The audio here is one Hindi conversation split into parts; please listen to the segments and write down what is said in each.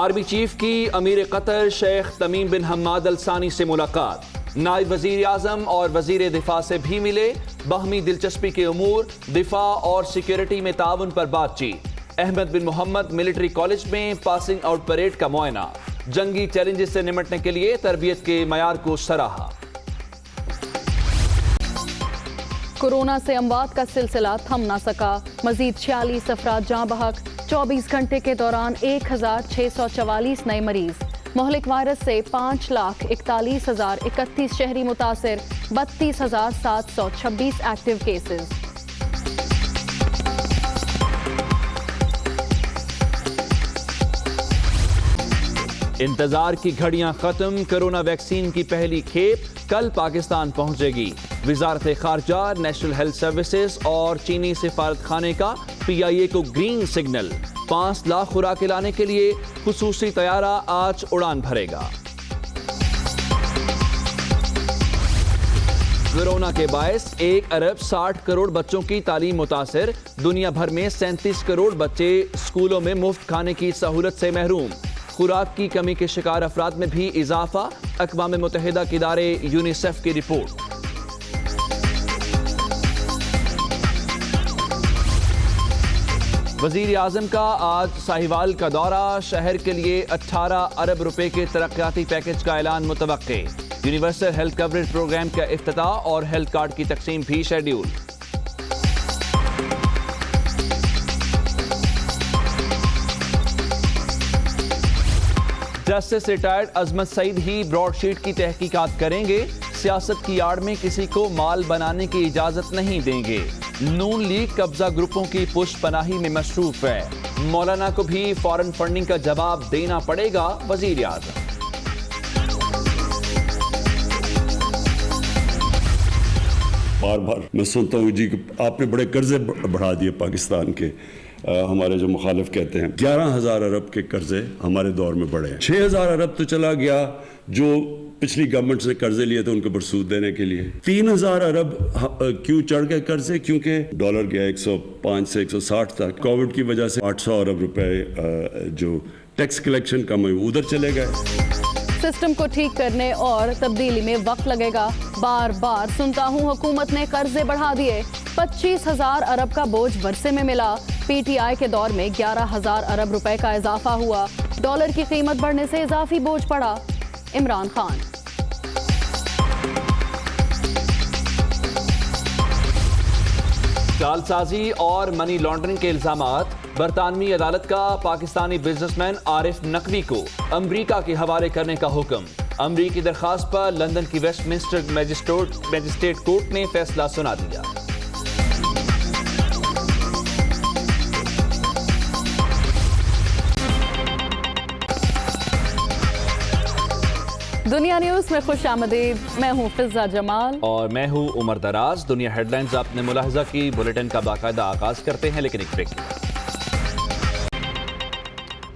आर्मी चीफ की अमीर कतर शेख तमीम बिन हम्माद अल सानी से मुलाकात। नायब वजीर आजम और वजीर दिफा से भी मिले। बाहमी दिलचस्पी के उमूर, दिफा और सिक्योरिटी में ताउन पर बातचीत। अहमद बिन मोहम्मद मिलिट्री कॉलेज में पासिंग आउट परेड का मुआयना। जंगी चैलेंजेस से निपटने के लिए तरबियत के मयार को सराहा। कोरोना से अमवात का सिलसिला थम ना सका। मजीद 46 अफराद जाँ बहक। 24 घंटे के दौरान 1644 नए मरीज। मोहलिक वायरस से 5,41,031 शहरी मुतासिर। 32,726 एक्टिव केसेस। इंतजार की घड़ियां खत्म। कोरोना वैक्सीन की पहली खेप कल पाकिस्तान पहुंचेगी। वजारत खारजा, नेशनल हेल्थ सर्विसेज और चीनी सिफारत खाने का PIA को ग्रीन सिग्नल। 5 लाख खुराकें लाने के लिए खुसूसी तैयारा आज उड़ान भरेगा। कोरोना के बायस 1 अरब 60 करोड़ बच्चों की तालीम मुतासिर। दुनिया भर में 37 करोड़ बच्चे स्कूलों में मुफ्त खाने की सहूलत से महरूम। खुराक की कमी के शिकार अफराद में भी इजाफा। अक़वाम मुत्तहिदा के इदारे यूनिसेफ की रिपोर्ट। वजीर आजम का आज साहिवाल का दौरा। शहर के लिए 18 अरब रुपए के तरक्याती पैकेज का ऐलान मुतवक्के। यूनिवर्सल हेल्थ कवरेज प्रोग्राम का इफ्तिताह और हेल्थ कार्ड की तकसीम भी शेड्यूल। जस्टिस रिटायर्ड अजमत सईद ही ब्रॉडशीट की तहकीकात करेंगे। सियासत की आड़ में किसी को माल बनाने की इजाजत नहीं देंगे। नून लीग कब्जा ग्रुपों की पुष्ट पनाही में मशरूफ है। मौलाना को भी फॉरेन फंडिंग का जवाब देना पड़ेगा। वजीर आजम बार बार मैं सुनता हूँ जी कि आपने बड़े कर्जे बढ़ा दिए पाकिस्तान के। हमारे जो मुखालिफ कहते हैं 11,000 अरब के कर्जे हमारे दौर में बढ़े हैं। 6,000 अरब तो चला गया जो पिछली गवर्नमेंट से कर्जे लिए थे उनके ऊपर सूद देने के लिए। 3,000 अरब क्यों चढ़ गए कर्जे? क्योंकि डॉलर गया 105 से 160 तक। कोविड की वजह से 800 अरब रुपए जो टैक्स कलेक्शन कम हुई उधर चले गए। सिस्टम को ठीक करने और तब्दीली में वक्त लगेगा। बार बार सुनता हूँ हुकूमत ने कर्जे बढ़ा दिए। 25,000 अरब का बोझ वर्षे में मिला। PTI के दौर में 11,000 अरब रुपए का इजाफा हुआ। डॉलर की कीमत बढ़ने से इजाफी बोझ पड़ा। इमरान खान जालसाजी और मनी लॉन्ड्रिंग के इल्जामात। बरतानवी अदालत का पाकिस्तानी बिजनेसमैन आरिफ नकवी को अमरीका के हवाले करने का हुक्म। अमरीकी दरखास्त पर लंदन की वेस्टमिंस्टर मजिस्ट्रेट कोर्ट ने फैसला सुना दिया। दुनिया न्यूज में खुश आमदीद। मैं हूँ फिजा जमाल और मैं हूँ उमर दराज। दुनिया हेडलाइंस आपने मुलाहिजा की। बुलेटिन का बाकायदा आगाज करते हैं, लेकिन एक break.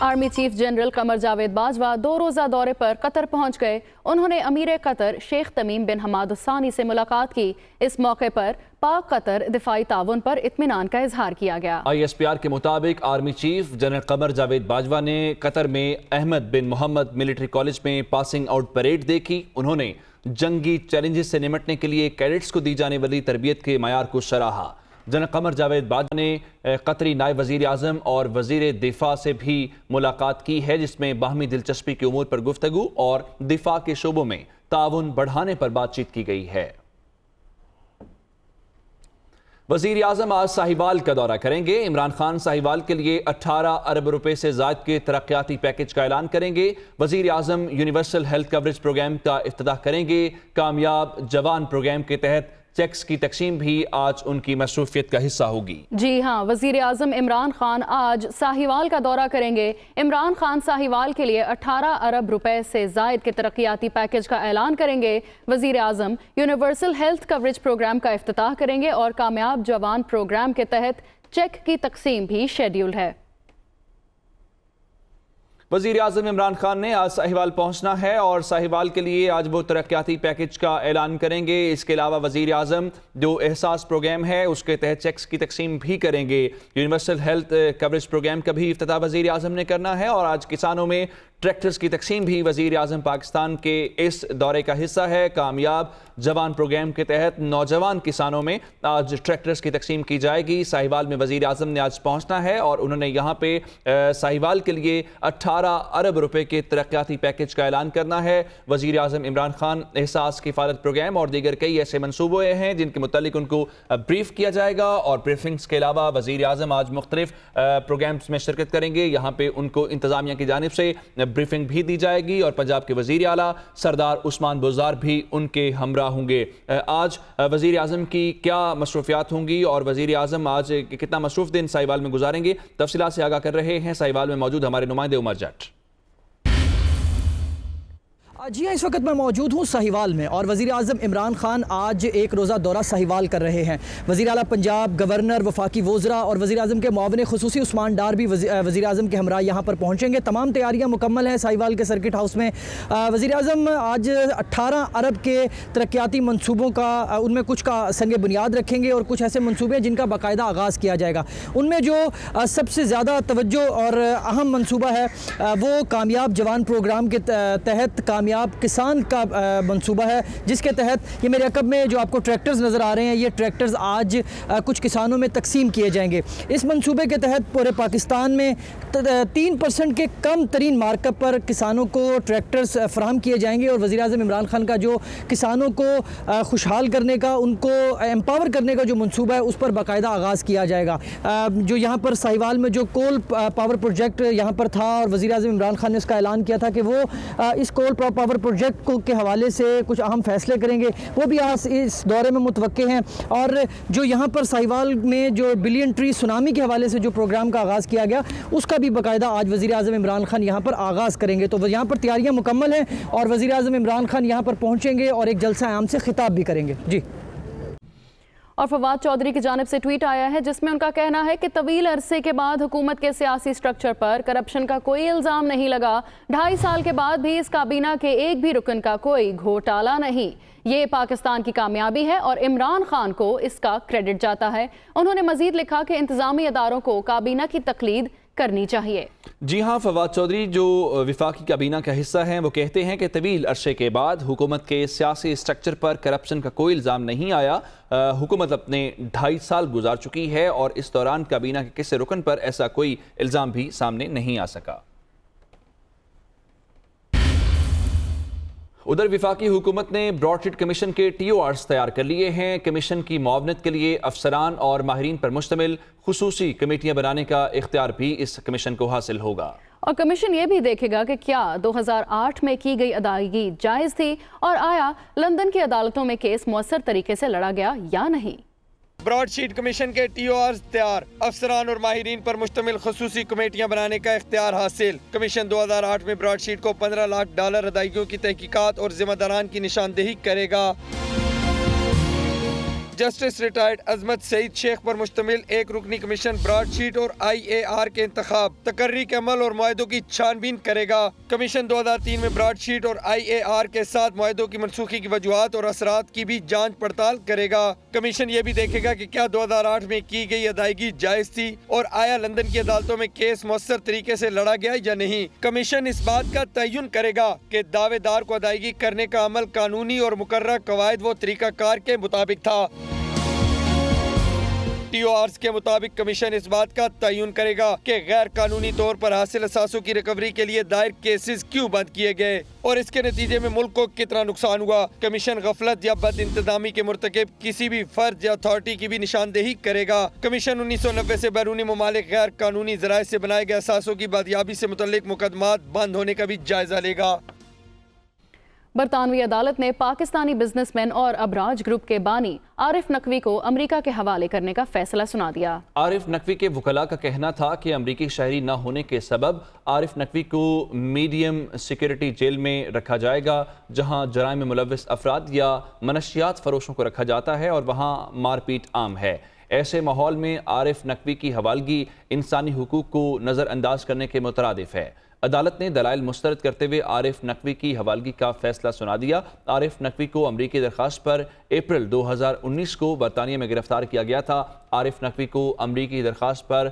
Army chief general Qamar Javed Bajwa 2 रोज़ा दौरे पर कतर पहुंच गए। उन्होंने अमीर कतर शेख तमीम बिन हम्माद अल सानी से मुलाकात की। इस मौके पर पाक कतर दिफाई ताउन पर इत्मीनान का इजहार किया गया। ISPR के मुताबिक army chief general Qamar Javed Bajwa ने कतर में अहमद बिन मोहम्मद मिलिट्री कॉलेज में पासिंग आउट परेड देखी। उन्होंने जंगी चैलेंजेस से निपटने के लिए कैडेट्स को दी जाने वाली तरबियत के मयार को सराहा। जनरल कमर जावेद बाजवा ने कतरी नायब वजीर आजम और वजीर दिफा से भी मुलाकात की है, जिसमें बाहमी दिलचस्पी के उमूर पर गुफ्तगू और दिफा के शोबों में ताउन बढ़ाने पर बातचीत की गई है। वजीर आजम आज साहिवाल का दौरा करेंगे। इमरान खान साहिवाल के लिए 18 अरब रुपए से ज़ायद के तरक्याती पैकेज का ऐलान करेंगे। वजीर आजम यूनिवर्सल हेल्थ कवरेज प्रोग्राम का इफ्तिताह करेंगे। कामयाब जवान प्रोग्राम के तहत चेक्स की तकसीम भी आज उनकी मसरूफियत का हिस्सा होगी। जी हाँ, वजीर आजम इमरान खान आज साहिवाल का दौरा करेंगे। इमरान खान साहिवाल के लिए 18 अरब रुपए से जायद के तरक्याती पैकेज का ऐलान करेंगे। वजीर आजम यूनिवर्सल हेल्थ कवरेज प्रोग्राम का इफ्तिताह करेंगे और कामयाब जवान प्रोग्राम के तहत चेक की तकसीम भी शेड्यूल है। वज़ीर आज़म इमरान खान ने आज साहिवाल पहुंचना है और साहिवाल के लिए आज वो तरक्याती पैकेज का ऐलान करेंगे। इसके अलावा वज़ीर आज़म जो एहसास प्रोग्राम है उसके तहत चेक्स की तकसीम भी करेंगे। यूनिवर्सल हेल्थ कवरेज प्रोग्राम का भी इफ्तिताह वज़ीर आज़म ने करना है और आज किसानों में ट्रैक्टर्स की तकसीम भी वज़ीर आज़म पाकिस्तान के इस दौरे का हिस्सा है। कामयाब जवान प्रोग्राम के तहत नौजवान किसानों में आज ट्रैक्टर्स की तकसीम की जाएगी। साहिवाल में वज़ीर आज़म ने आज पहुंचना है और उन्होंने यहाँ पे साहिवाल के लिए 18 अरब रुपए के तरक्याती पैकेज का ऐलान करना है। वज़ीर आज़म इमरान खान एहसास किफ़ालत प्रोग्राम और दीगर कई ऐसे मनसूबे हैं जिनके मुतालिक उनको ब्रीफ किया जाएगा और ब्रीफिंग्स के अलावा वज़ीर आज़म आज मुख्तलिफ प्रोग्राम्स में शिरकत करेंगे। यहाँ पे उनको इंतज़ामिया की जानिब से ब्रीफिंग भी दी जाएगी और पंजाब के वज़ीर आला सरदार उस्मान बुज़दार भी उनके हमरा होंगे। आज वज़ीर आज़म की क्या मसरूफियात होंगी और वज़ीर आज़म आज कितना मसरूफ दिन साहिवाल में गुजारेंगे, तफसीलात से आगाह कर रहे हैं साहिवाल में मौजूद हमारे नुमाइंदे उमर जट। जी हाँ, इस वक्त मैं मौजूद हूँ साहिवाल में और वज़ीर आज़म इमरान खान आज एक रोज़ा दौरा साहिवाल कर रहे हैं। वज़ीर आला पंजाब, गवर्नर, वफाकी वज़रा और वज़ीर आज़म के मुआविन ख़ुसूसी उस्मान डार भी वज़ीर आज़म के हमरा यहाँ पर पहुँचेंगे। तमाम तैयारियाँ मुकम्मल हैं साहिवाल के सर्किट हाउस में। वज़ीर आज़म आज 18 अरब के तरक्याती मनसूबों का उनमें कुछ का संग बुनियाद रखेंगे और कुछ ऐसे मनसूबे जिनका बाकायदा आगाज़ किया जाएगा। उनमें जो सबसे ज़्यादा तवज्जो और अहम मनसूबा है वो कामयाब जवान प्रोग्राम के तहत कामयाब किसान का मंसूबा है, जिसके तहत ये मेरे अकब में जो आपको ट्रैक्टर्स नज़र आ रहे हैं ये ट्रैक्टर्स आज कुछ किसानों में तकसीम किए जाएंगे। इस मंसूबे के तहत पूरे पाकिस्तान में 3% के कम तरीन मार्कअप पर किसानों को ट्रैक्टर्स फराहम किए जाएंगे और वज़ीर आज़म इमरान खान का जो किसानों को खुशहाल करने का, उनको एम्पावर करने का जो मंसूबा है उस पर बाकायदा आगाज़ किया जाएगा। जो यहाँ पर साहिवाल में जो कोल पावर प्रोजेक्ट यहाँ पर था और वज़ीर आज़म इमरान खान ने इसका ऐलान किया था कि वो इस कोल पावर प्रोजेक्ट को के हवाले से कुछ अहम फैसले करेंगे, वो भी आज इस दौरे में मुतवक्के हैं। और जो यहाँ पर साहिवाल में जो बिलियन ट्री सुनामी के हवाले से जो प्रोग्राम का आगाज़ किया गया उसका भी बाकायदा आज वज़ीर आज़म इमरान खान यहाँ पर आगाज़ करेंगे। तो यहाँ पर तैयारियाँ मुकम्मल हैं और वज़ीर आज़म इमरान खान यहाँ पर पहुँचेंगे और एक जलसा आम से खिताब भी करेंगे। जी। और फवाद चौधरी की जानिब से ट्वीट आया है जिसमें उनका कहना है कि तवील अरसे के बाद हुकूमत के सियासी स्ट्रक्चर पर करप्शन का कोई इल्ज़ाम नहीं लगा। 2.5 साल के बाद भी इस काबीना के एक भी रुकन का कोई घोटाला नहीं। ये पाकिस्तान की कामयाबी है और इमरान खान को इसका क्रेडिट जाता है। उन्होंने मजीद लिखा कि इंतजामी अदारों को काबीना की तकलीद करनी चाहिए। जी हाँ, फवाद चौधरी जो विफाकी काबीना का हिस्सा हैं वो कहते हैं कि तवील अरसे के बाद हुकूमत के सियासी स्ट्रक्चर पर करप्शन का कोई इल्ज़ाम नहीं आया। हुकूमत अपने 2.5 साल गुजार चुकी है और इस दौरान काबीना के किसी रुकन पर ऐसा कोई इल्ज़ाम भी सामने नहीं आ सका। उधर विफाकी हुकूमत ने ब्रॉडशीट कमीशन के TORs तैयार कर लिए हैं। कमीशन की मुआवनत के लिए अफसरान और माहिरीन पर मुश्तमिल खुसूसी कमेटियां बनाने का इख्तियार भी इस कमीशन को हासिल होगा। और कमीशन ये भी देखेगा कि क्या 2008 में की गई अदायगी जायज़ थी और आया लंदन की अदालतों में केस मुअस्सर तरीके से लड़ा गया या नहीं। ब्रॉडशीट कमीशन के TORs तैयार, अफसरान और माहिरीन पर मुश्तमिल खुसूसी कमेटियां बनाने का इख्तियार हासिल। कमीशन 2008 में ब्रॉडशीट को $15 लाख अदायगियों की तहकीकात और जिम्मेदारान की निशानदेही करेगा। जस्टिस रिटायर्ड अजमत सईद शेख पर मुश्तमिल एक रुकनी कमीशन ब्रॉडशीट और IAR के इंतखाब, तकर्री के अमल और मुआहदों की छानबीन करेगा। कमीशन 2003 में ब्रॉडशीट और IAR के साथ मुआहदों की मनसूखी की वजूहात और असरात की भी जांच पड़ताल करेगा। कमीशन ये भी देखेगा कि क्या 2008 में की गई अदायगी जायज थी और आया लंदन की अदालतों में केस मुअस्सर तरीके से लड़ा गया या नहीं। कमीशन इस बात का तयन करेगा कि दावेदार को अदायगी करने का अमल कानूनी और मुकर्रर कवायद व तरीकाकार के मुताबिक था। TORs के मुताबिक कमीशन इस बात का तयन करेगा कि गैर कानूनी तौर पर हासिल असासों की रिकवरी के लिए दायर केसेस क्यों बंद किए गए और इसके नतीजे में मुल्क को कितना नुकसान हुआ। कमीशन गफलत या बद इंतजामी के मुर्तकिब किसी भी फर्द या अथॉरिटी की भी निशानदेही करेगा। कमीशन 1990 से बैरूनी ममालिक गैर कानूनी जराए से बनाए गए असासों की बादियाबी से मुतल्लिक मुकदमात बंद होने का भी जायजा लेगा। बरतानवी अदालत ने पाकिस्तानी बिजनेसमैन और अबराज ग्रुप के बानी आरिफ नकवी को अमेरिका के हवाले करने का फैसला सुना दिया। आरिफ नकवी के वकला का कहना था कि अमरीकी शहरी न होने के सबब आरिफ नकवी को मीडियम सिक्योरिटी जेल में रखा जाएगा, जहां जराइम में मुलव्वस अफराद या मनशियात फरोशों को रखा जाता है और वहां मारपीट आम है। ऐसे माहौल में आरिफ नकवी की हवालगी इंसानी हुकूक को नज़रअंदाज करने के मुतरादिफ है। अदालत ने दलाइल मुस्तरद करते हुए आरिफ नकवी की हवालगी का फैसला सुना दिया। आरिफ नकवी को अमरीकी दरखास्त पर अप्रैल 2019 को बरतानिया में गिरफ्तार किया गया था। आरिफ नकवी को अमरीकी दरखास्त पर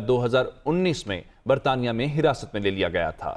2019 में बरतानिया में हिरासत में ले लिया गया था।